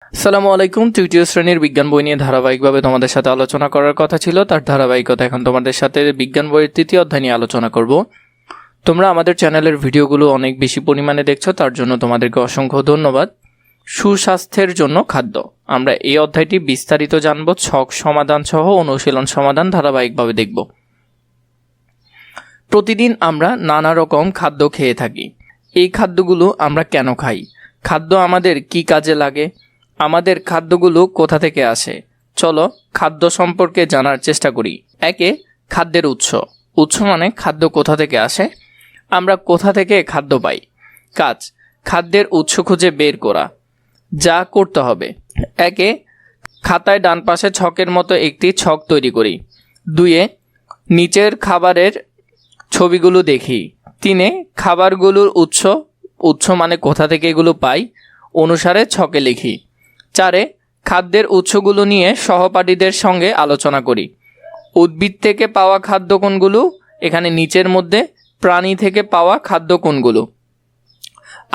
আসসালামু আলাইকুম। তৃতীয় শ্রেণীর বিজ্ঞান বই নিয়ে ধারাবাহিকভাবে তোমাদের সাথে আলোচনা করার কথা ছিল, তার ধারাবাহিকতা এখন তোমাদের সাথে বিজ্ঞান বইয়ের তৃতীয় অধ্যায় নিয়ে আলোচনা করব। তোমরা আমাদের চ্যানেলের ভিডিওগুলো অনেক বেশি পরিমাণে দেখছো, তার জন্য তোমাদেরকে অসংখ্য ধন্যবাদ। সুস্বাস্থ্যের জন্য খাদ্য, আমরা এই অধ্যায়টি বিস্তারিত জানব, ছক সমাধান সহ অনুশীলন সমাধান ধারাবাহিকভাবে দেখব। প্রতিদিন আমরা নানা রকম খাদ্য খেয়ে থাকি। এই খাদ্যগুলো আমরা কেন খাই? খাদ্য আমাদের কি কাজে লাগে? আমাদের খাদ্যগুলো কোথা থেকে আসে? চলো খাদ্য সম্পর্কে জানার চেষ্টা করি। একে, খাদ্যের উৎস। উৎস মানে খাদ্য কোথা থেকে আসে, আমরা কোথা থেকে খাদ্য পাই। কাজ, খাদ্যের উৎস খুঁজে বের করা। যা করতে হবে: একে, খাতায় ডান পাশে ছকের মতো একটি ছক তৈরি করি। দুয়ে, নিচের খাবারের ছবিগুলো দেখি। তিনে, খাবারগুলোর উৎস মানে কোথা থেকে এগুলো পাই অনুসারে ছকে লিখি। চারে, খাদ্যের উৎসগুলো নিয়ে সহপাঠীদের সঙ্গে আলোচনা করি। উদ্ভিদ থেকে পাওয়া খাদ্য কোনগুলো? এখানে নিচের মধ্যে প্রাণী থেকে পাওয়া খাদ্য কোনগুলো?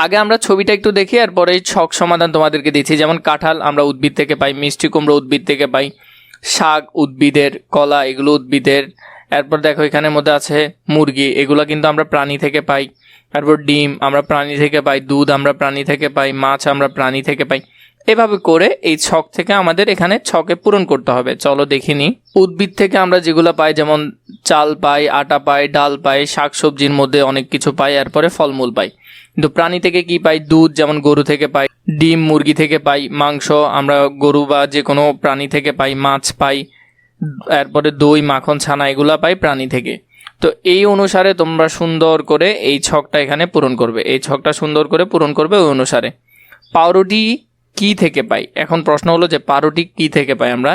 আগে আমরা ছবিটা একটু দেখি, এরপরে ছক সমাধান তোমাদেরকে দিচ্ছি। যেমন কাঁঠাল আমরা উদ্ভিদ থেকে পাই, মিষ্টি কুমড়ো উদ্ভিদ থেকে পাই, শাক উদ্ভিদের, কলা এগুলো উদ্ভিদের। এরপর দেখো এখানের মধ্যে আছে মুরগি, এগুলো কিন্তু আমরা প্রাণী থেকে পাই। তারপর ডিম আমরা প্রাণী থেকে পাই, দুধ আমরা প্রাণী থেকে পাই, মাছ আমরা প্রাণী থেকে পাই। এভাবে করে এই ছক থেকে আমাদের এখানে ছকে পূরণ করতে হবে। চলো দেখিনি। উদ্ভিদ থেকে আমরা যেগুলো পাই, যেমন চাল পাই, আটা পাই, ডাল পাই, শাক সবজির মধ্যে অনেক কিছু পাই, এরপরে ফলমূল পাই। কিন্তু প্রাণী থেকে কি পাই? দুধ যেমন গরু থেকে পাই, ডিম মুরগি থেকে পাই, মাংস আমরা গরু বা যে কোনো প্রাণী থেকে পাই, মাছ পাই, এরপরে দই মাখন ছানা এগুলা পাই প্রাণী থেকে। তো এই অনুসারে তোমরা সুন্দর করে এই ছকটা এখানে পূরণ করবে, এই ছকটা সুন্দর করে পূরণ করবে ওই অনুসারে। পাউরুটি কি থেকে পাই? এখন প্রশ্ন হলো যে পাউরুটি কি থেকে পাই আমরা,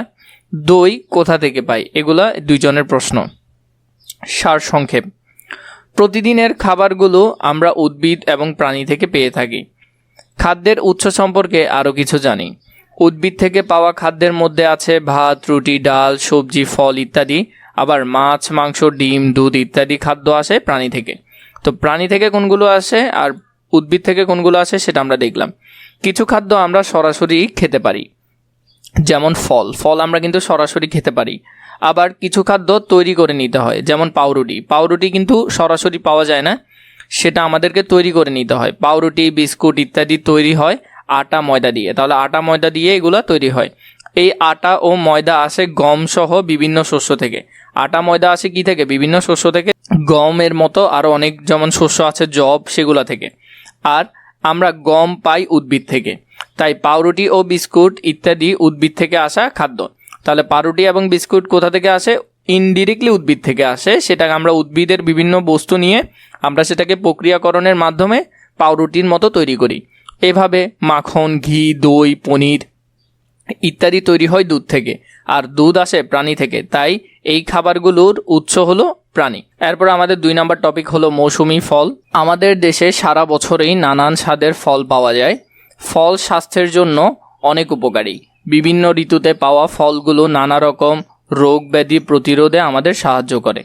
দই কোথা থেকে পাই? এগুলা দুইজনের প্রশ্ন। সার সংক্ষেপ: প্রতিদিনের খাবারগুলো আমরা উদ্ভিদ এবং প্রাণী থেকে পেয়ে থাকি। খাদ্যের উৎস সম্পর্কে আরও কিছু জানি। উদ্ভিদ থেকে পাওয়া খাদ্যের মধ্যে আছে ভাত, রুটি, ডাল, সবজি, ফল ইত্যাদি। আবার মাছ, মাংস, ডিম, দুধ ইত্যাদি খাদ্য আসে প্রাণী থেকে। তো প্রাণী থেকে কোনগুলো আসে আর উদ্ভিদ থেকে কোনগুলো আসে সেটা আমরা দেখলাম। কিছু খাদ্য আমরা সরাসরি খেতে পারি, যেমন ফল আমরা কিন্তু সরাসরি খেতে পারি। আবার কিছু খাদ্য তৈরি করে নিতে হয়, যেমন পাউরুটি কিন্তু সরাসরি পাওয়া যায় না, সেটা আমাদেরকে তৈরি করে নিতে হয়। পাউরুটি, বিস্কুট ইত্যাদি তৈরি হয় আটা ময়দা দিয়ে। তাহলে আটা ময়দা দিয়ে এগুলা তৈরি হয়। এই আটা ও ময়দা আসে গম সহ বিভিন্ন শস্য থেকে। আটা ময়দা আসে কি থেকে? বিভিন্ন শস্য থেকে। গমের মতো আরও অনেক যেমন শস্য আছে, জব, সেগুলা থেকে। আর আমরা গম পাই উদ্ভিদ থেকে। তাই পাউরুটি ও বিস্কুট ইত্যাদি উদ্ভিদ থেকে আসা খাদ্য। তাহলে পাউরুটি এবং বিস্কুট কোথা থেকে আসে? ইনডিরেক্টলি উদ্ভিদ থেকে আসে। সেটাকে আমরা উদ্ভিদের বিভিন্ন বস্তু নিয়ে আমরা সেটাকে প্রক্রিয়াকরণের মাধ্যমে পাউরুটির মতো তৈরি করি। এভাবে মাখন, ঘি, দই, পনির ইত্যাদি তৈরি হয় দুধ থেকে, আর দুধ আসে প্রাণী থেকে। তাই এই খাবারগুলোর উৎস হলো প্রাণী। এরপর আমাদের 2 নম্বর টপিক হলো মৌসুমি ফল। আমাদের দেশে সারা বছরেই নানান স্বাদের ফল পাওয়া যায়। ফল স্বাস্থ্যের জন্য অনেক উপকারী। বিভিন্ন ঋতুতে পাওয়া ফলগুলো নানা রকম রোগ ব্যাধি প্রতিরোধে আমাদের সাহায্য করে।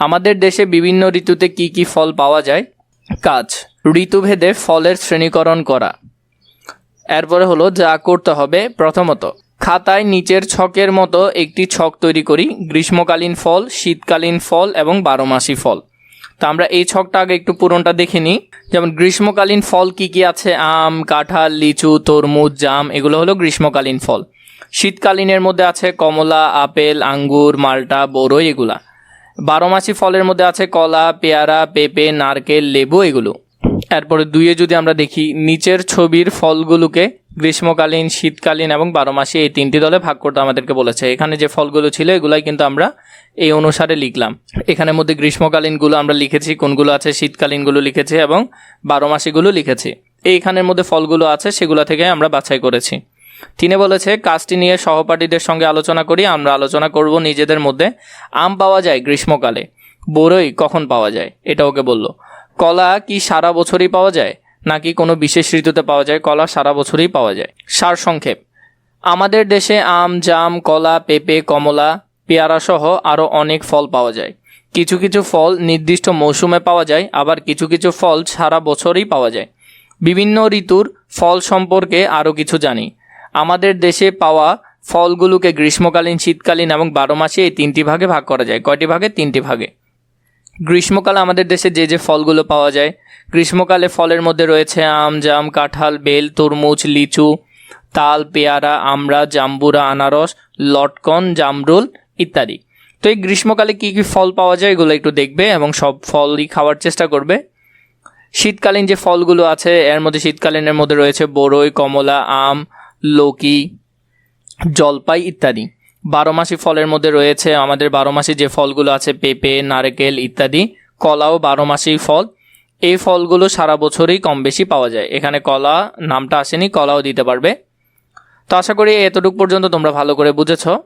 আমাদের দেশে বিভিন্ন ঋতুতে কি কি ফল পাওয়া যায়? কাজ, ঋতুভেদে ফলের শ্রেণীকরণ করা। এরপরে হলো যা করতে হবে: প্রথমত, খাতায় নিচের ছকের মতো একটি ছক তৈরি করি। গ্রীষ্মকালীন ফল, শীতকালীন ফল এবং 12 মাসি ফল। তা আমরা এই ছকটা আগে একটু পুরোটা দেখে নিই। যেমন গ্রীষ্মকালীন ফল কি কি আছে? আম, কাঁঠাল, লিচু, তরমুজ, জাম, এগুলো হলো গ্রীষ্মকালীন ফল। শীতকালীনের মধ্যে আছে কমলা, আপেল, আঙ্গুর, মাল্টা, বরই এগুলা। 12 মাসি ফলের মধ্যে আছে কলা, পেয়ারা, পেঁপে, নারকেল, লেবু এগুলো। এরপরে 2 যদি আমরা দেখি, নিচের ছবির ফলগুলোকে গ্রীষ্মকালীন, শীতকালীন এবং 12 মাসি এই 3টি দলে ভাগ করতে আমাদেরকে বলেছে। এখানে যে ফলগুলো ছিল এগুলাই কিন্তু আমরা এই অনুসারে লিখলাম। এখানের মধ্যে গ্রীষ্মকালীনগুলো আমরা লিখেছি, কোনগুলো আছে শীতকালীনগুলো লিখেছি এবং 12 মাসিগুলো লিখেছি। এইখানের মধ্যে ফলগুলো আছে সেগুলো থেকে আমরা বাছাই করেছি। 3 বলেছে কাজটি নিয়ে সহপাঠীদের সঙ্গে আলোচনা করি। আমরা আলোচনা করব নিজেদের মধ্যে। আম পাওয়া যায় গ্রীষ্মকালে, বরই কখন পাওয়া যায় এটা ওকে বলল। কলা কি সারা বছরই পাওয়া যায় নাকি কোনো বিশেষ ঋতুতে পাওয়া যায়? কলা সারা বছরই পাওয়া যায়। সার সংক্ষেপ: আমাদের দেশে আম, জাম, কলা, পেঁপে, কমলা, পেয়ারা সহ আরও অনেক ফল পাওয়া যায়। কিছু কিছু ফল নির্দিষ্ট মৌসুমে পাওয়া যায়, আবার কিছু কিছু ফল সারা বছরই পাওয়া যায়। বিভিন্ন ঋতুর ফল সম্পর্কে আরও কিছু জানি। আমাদের দেশে পাওয়া ফলগুলোকে গ্রীষ্মকালীন, শীতকালীন এবং 12 মাসে এই 3টি ভাগে ভাগ করা যায়। কয়টি ভাগে? 3টি ভাগে। গ্রীষ্মকালে আমাদের দেশে যে ফলগুলো পাওয়া যায়, গ্রীষ্মকালে ফলের মধ্যে রয়েছে আম, জাম, কাঁঠাল, বেল, তরমুজ, লিচু, তাল, পেয়ারা, আমড়া, জাম্বুরা, আনারস, লটকন, জামরুল ইত্যাদি। তো এই গ্রীষ্মকালে কী কী ফল পাওয়া যায় এগুলো একটু দেখবে এবং সব ফলই খাওয়ার চেষ্টা করবে। শীতকালীন যে ফলগুলো আছে এর মধ্যে শীতকালীনের মধ্যে রয়েছে বরই, কমলা, আম, লৌকি, জলপাই ইত্যাদি। 12 মাসি ফলের মধ্যে রয়েছে আমাদের 12 মাসি যে ফলগুলো আছে পেঁপে, নারকেল ইত্যাদি। কলাও 12 মাসি ফল। এই ফলগুলো সারা বছরই কম বেশি পাওয়া যায়। এখানে কলা নামটা আসেনি, কলাও দিতে পারবে। তো আশা করি এতটুকু পর্যন্ত তোমরা ভালো করে বুঝেছো।